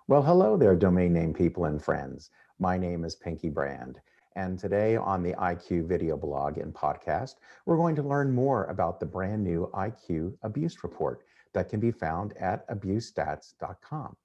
Well, hello there, domain name people and friends. My name is Pinky Brand, and today on the IQ video blog and podcast, we're going to learn more about the brand new IQ abuse report that can be found at abusestats.com.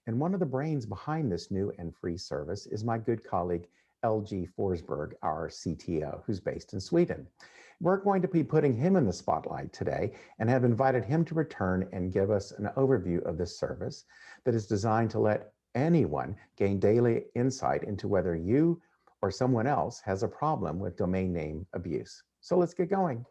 And one of the brains behind this new and free service is my good colleague, LG Forsberg, our CTO, who's based in Sweden. We're going to be putting him in the spotlight today and have invited him to return and give us an overview of this service that is designed to let anyone gain daily insight into whether you or someone else has a problem with domain name abuse. So let's get going.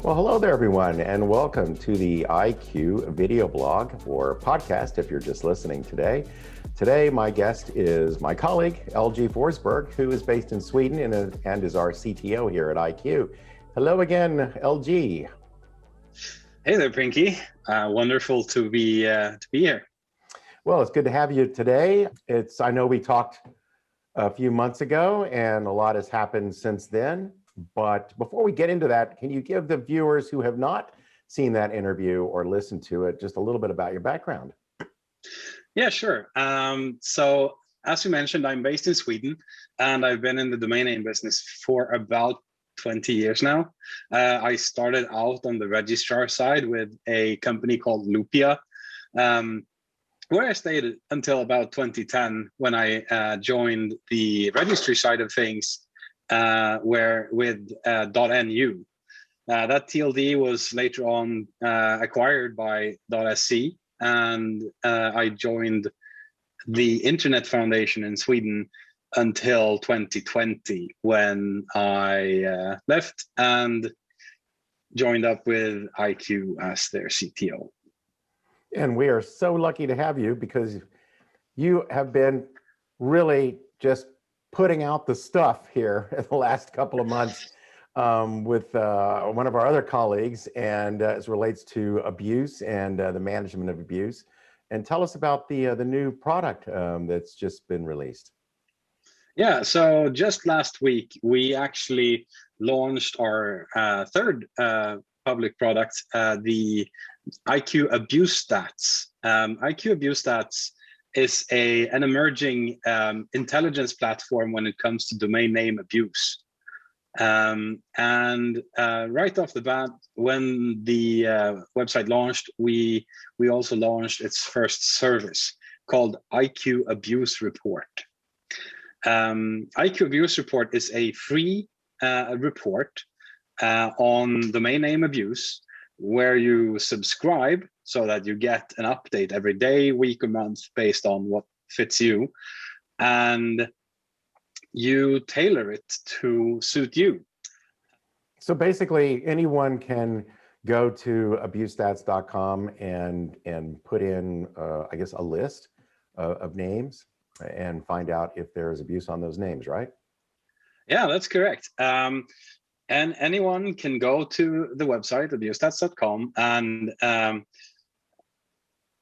Well, hello there, everyone, and welcome to the IQ video blog or podcast if you're just listening today. Today, my guest is my colleague, LG Forsberg, who is based in Sweden and is our CTO here at IQ. Hello again, LG. Hey there, Pinky. Wonderful to be here. Well, it's good to have you today. I know we talked a few months ago, and a lot has happened since then. But before we get into that, can you give the viewers who have not seen that interview or listened to it just a little bit about your background? Yeah, sure. So as you mentioned, I'm based in Sweden, and I've been in the domain name business for about 20 years now. I started out on the registrar side with a company called Lupia, where I stayed until about 2010 when I joined the registry side of things. Where with .nu. That TLD was later on acquired by .sc, and I joined the Internet Foundation in Sweden until 2020 when I left and joined up with IQ as their CTO. And we are so lucky to have you because you have been really just putting out the stuff here in the last couple of months with one of our other colleagues, and as relates to abuse and the management of abuse. And tell us about the new product that's just been released. Yeah, so just last week, we actually launched our third public product, the IQ Abuse Stats. IQ Abuse Stats is an emerging intelligence platform when it comes to domain name abuse. And right off the bat, when the website launched, we also launched its first service called IQ Abuse Report. IQ Abuse Report is a free report on domain name abuse, where you subscribe so that you get an update every day, week, or month based on what fits you, and you tailor it to suit you. So basically, anyone can go to abusestats.com and put in, I guess, a list of names and find out if there's abuse on those names, right? Yeah, that's correct. And anyone can go to the website, abusestats.com, and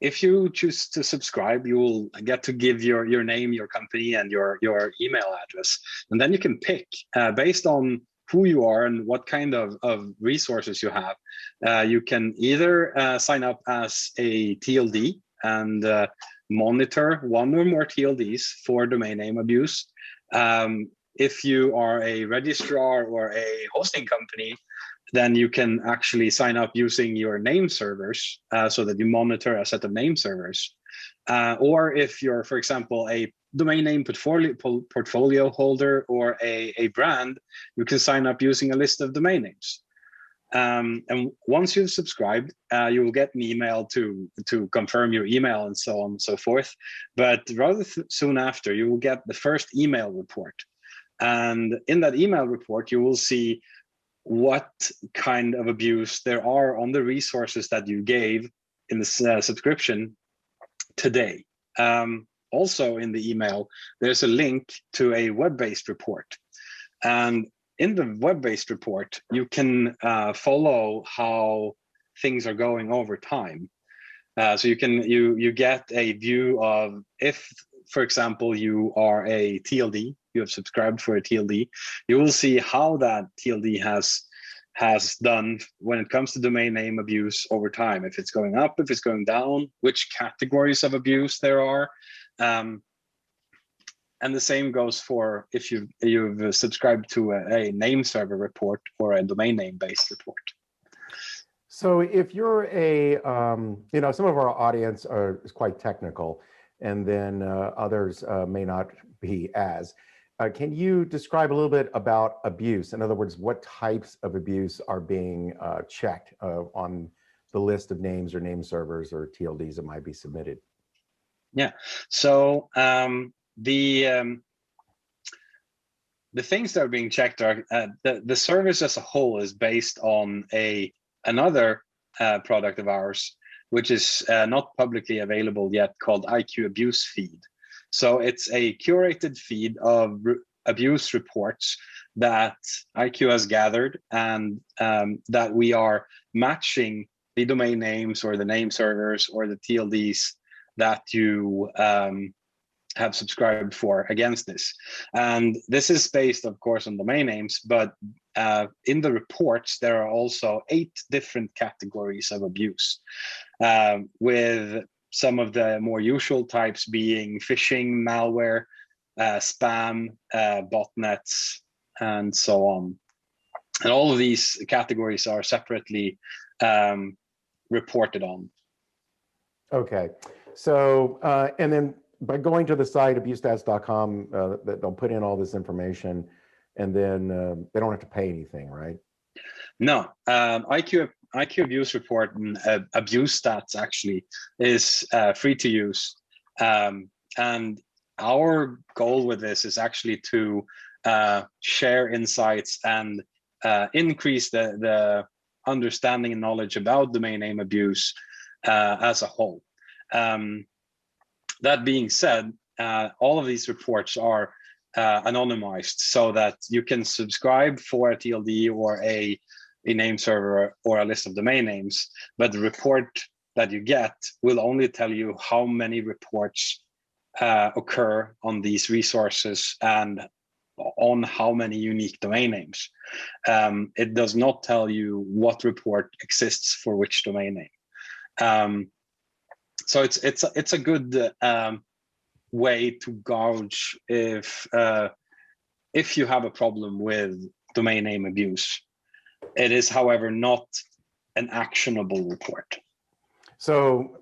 if you choose to subscribe, you will get to give your name, your company, and your email address. And then you can pick, based on who you are and what kind of resources you have. You can either sign up as a TLD and monitor one or more TLDs for domain name abuse. If you are a registrar or a hosting company, then you can actually sign up using your name servers so that you monitor a set of name servers. Or if you're, for example, a domain name portfolio holder or a brand, you can sign up using a list of domain names. And once you've subscribed, you will get an email to confirm your email and so on and so forth. But rather soon after, you will get the first email report. And in that email report, you will see what kind of abuse there are on the resources that you gave in the subscription today. Also in the email, there's a link to a web-based report. And in the web-based report, you can follow how things are going over time. So you get a view of if, for example, you are a TLD, you have subscribed for a TLD, you will see how that TLD has done when it comes to domain name abuse over time. If it's going up, if it's going down, which categories of abuse there are. And the same goes for if you've subscribed to a name server report or a domain name based report. So if you're a, some of our audience is quite technical, and then others may not be as. Can you describe a little bit about abuse? In other words, what types of abuse are being checked on the list of names or name servers or TLDs that might be submitted? Yeah, so the things that are being checked are the service as a whole is based on another product of ours, which is not publicly available yet, called IQ Abuse Feed. So it's a curated feed of abuse reports that IQ has gathered, and that we are matching the domain names or the name servers or the TLDs that you have subscribed for against this. And this is based, of course, on domain names, but in the reports, there are also 8 different categories of abuse, with some of the more usual types being phishing, malware, spam, botnets, and so on. And all of these categories are separately reported on. Okay, so, and then by going to the site abusestats.com, they'll put in all this information, and then they don't have to pay anything, right? No, IQ Abuse Report and Abuse Stats actually is free to use, and our goal with this is actually to share insights and increase the understanding and knowledge about domain name abuse as a whole. That being said, all of these reports are anonymized, so that you can subscribe for a TLD or a name server or a list of domain names, but the report that you get will only tell you how many reports occur on these resources and on how many unique domain names. It does not tell you what report exists for which domain name. So it's a good way to gauge if you have a problem with domain name abuse. It is, however, not an actionable report. So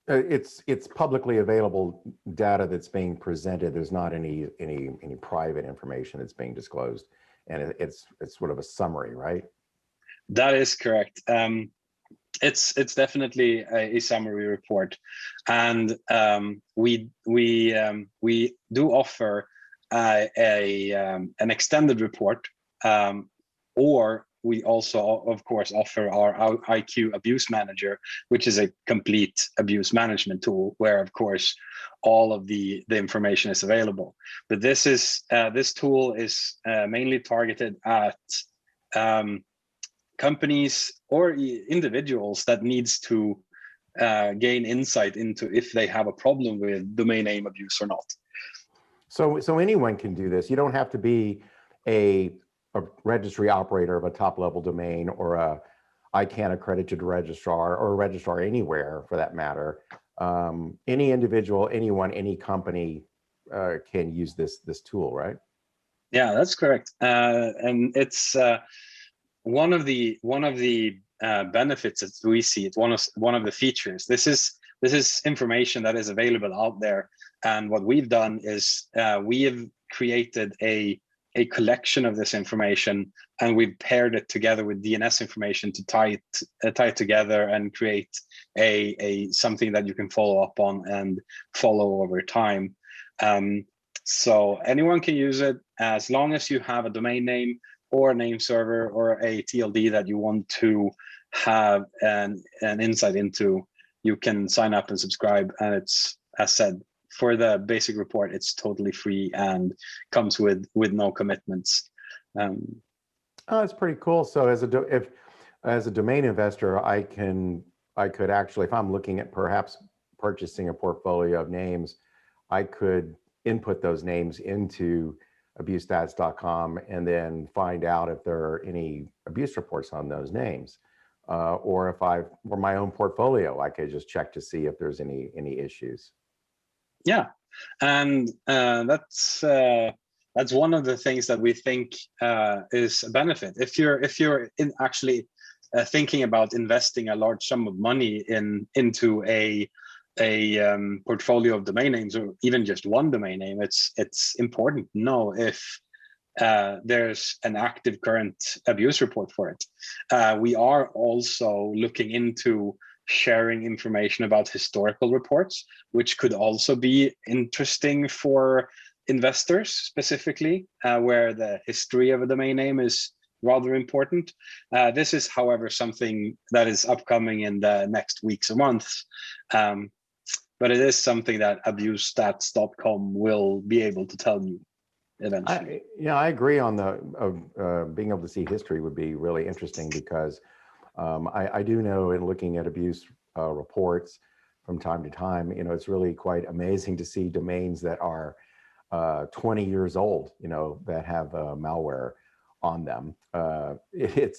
it's publicly available data that's being presented. There's not any private information that's being disclosed, and it's sort of a summary, right? That is correct. It's definitely a summary report, and we do offer an extended report, or we also, of course, offer our IQ Abuse Manager, which is a complete abuse management tool, where, of course, all of the information is available. But this tool is mainly targeted at companies or individuals that needs to gain insight into if they have a problem with domain name abuse or not. So anyone can do this. You don't have to be a registry operator of a top level domain, or a ICANN accredited registrar, or a registrar anywhere for that matter. Any individual, anyone, any company can use this tool, right? Yeah, that's correct. And it's one of the benefits that we see. It's one of the features. This is information that is available out there, and what we've done is we have created a collection of this information, and we've paired it together with DNS information to tie it together and create a something that you can follow up on and follow over time. So anyone can use it, as long as you have a domain name or a name server or a TLD that you want to have an insight into. You can sign up and subscribe, and it's, as said, for the basic report, it's totally free and comes with no commitments. Oh, that's pretty cool. So as a domain investor, I could actually, if I'm looking at perhaps purchasing a portfolio of names, I could input those names into abusestats.com and then find out if there are any abuse reports on those names. Or if for my own portfolio, I could just check to see if there's any issues. Yeah, and that's one of the things that we think is a benefit. If you're actually thinking about investing a large sum of money into a portfolio of domain names, or even just one domain name, it's important to know if there's an active current abuse report for it. We are also looking into sharing information about historical reports, which could also be interesting for investors specifically, where the history of a domain name is rather important. This is, however, something that is upcoming in the next weeks or months. But it is something that abusestats.com will be able to tell you eventually. I agree on the being able to see history would be really interesting, because I do know, in looking at abuse reports from time to time, it's really quite amazing to see domains that are 20 years old, that have malware on them. It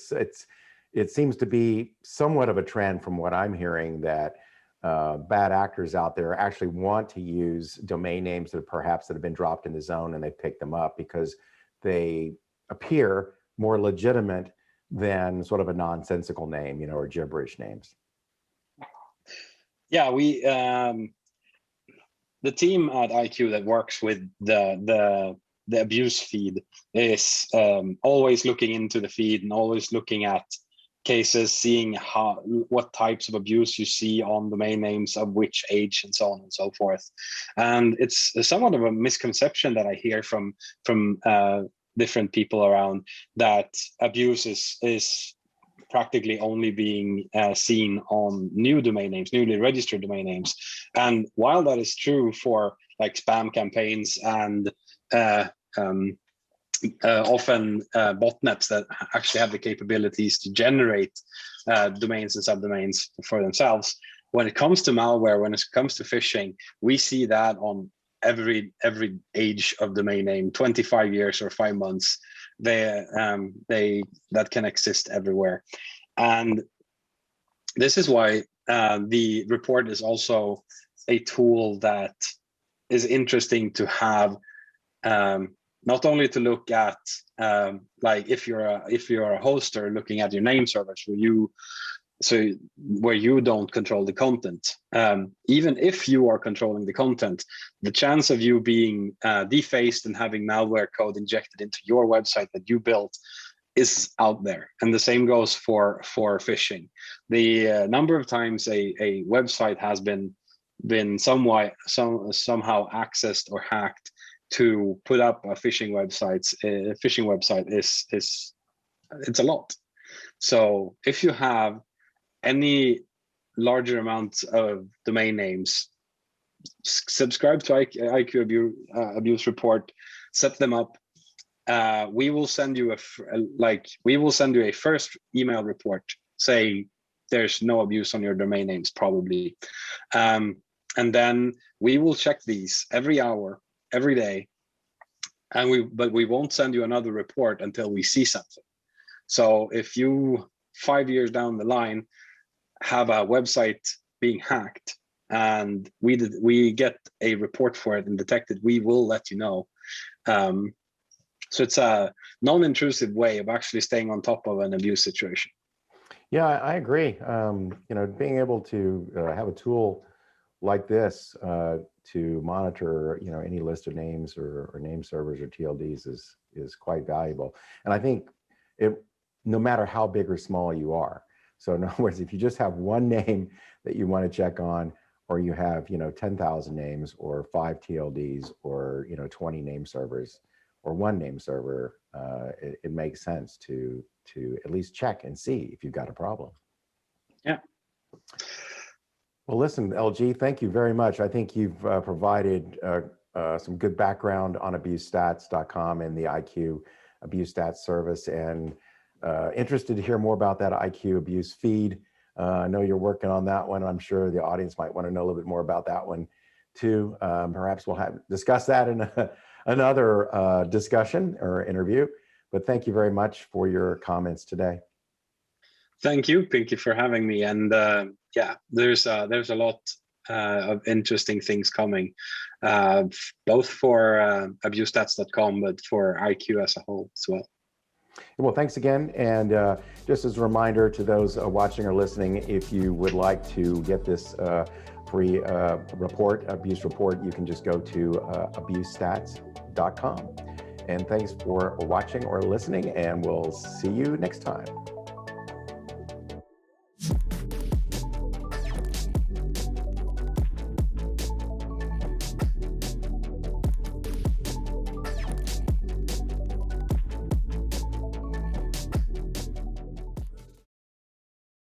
seems to be somewhat of a trend, from what I'm hearing, that bad actors out there actually want to use domain names that have been dropped in the zone, and they pick them up because they appear more legitimate than sort of a nonsensical name, or gibberish names. Yeah, we the team at IQ that works with the abuse feed is always looking into the feed and always looking at cases, seeing what types of abuse you see on domain names, of which age, and so on and so forth. And it's somewhat of a misconception that I hear from different people around, that abuse is practically only being seen on new domain names, newly registered domain names. And while that is true for like spam campaigns and often botnets that actually have the capabilities to generate domains and subdomains for themselves, when it comes to malware, when it comes to phishing, we see that on every age of domain name, 25 years or 5 months, that can exist everywhere. And this is why the report is also a tool that is interesting to have, not only to look at like if you're a hoster looking at your name servers where you don't control the content. Even if you are controlling the content, the chance of you being defaced and having malware code injected into your website that you built is out there. And the same goes for phishing. The number of times a website has been somehow accessed or hacked to put up a phishing website is it's a lot. So if you have any larger amount of domain names, subscribe to IQ abuse report, set them up. We will send you a first email report saying there's no abuse on your domain names, probably, and then we will check these every hour, every day, but we won't send you another report until we see something. So if you 5 years down the line have a website being hacked and we get a report for it and detect it, we will let you know. So it's a non-intrusive way of actually staying on top of an abuse situation. Yeah, I agree. Being able to have a tool like this to monitor, any list of names or name servers or TLDs is quite valuable. And I think no matter how big or small you are. So in other words, if you just have one name that you want to check on, or you have 10,000 names or 5 TLDs or 20 name servers or one name server, it makes sense to at least check and see if you've got a problem. Yeah. Well, listen, LG, thank you very much. I think you've provided some good background on abusestats.com and the IQ Abuse Stats service, and interested to hear more about that IQ abuse feed. I know you're working on that one. I'm sure the audience might want to know a little bit more about that one too. Perhaps we'll discuss that in another discussion or interview. But thank you very much for your comments today. Thank you, Pinky, for having me. And yeah, there's a lot of interesting things coming, both for abusestats.com, but for IQ as a whole as well. Well, thanks again. And just as a reminder to those watching or listening, if you would like to get this free abuse report, you can just go to abusestats.com. And thanks for watching or listening, and we'll see you next time.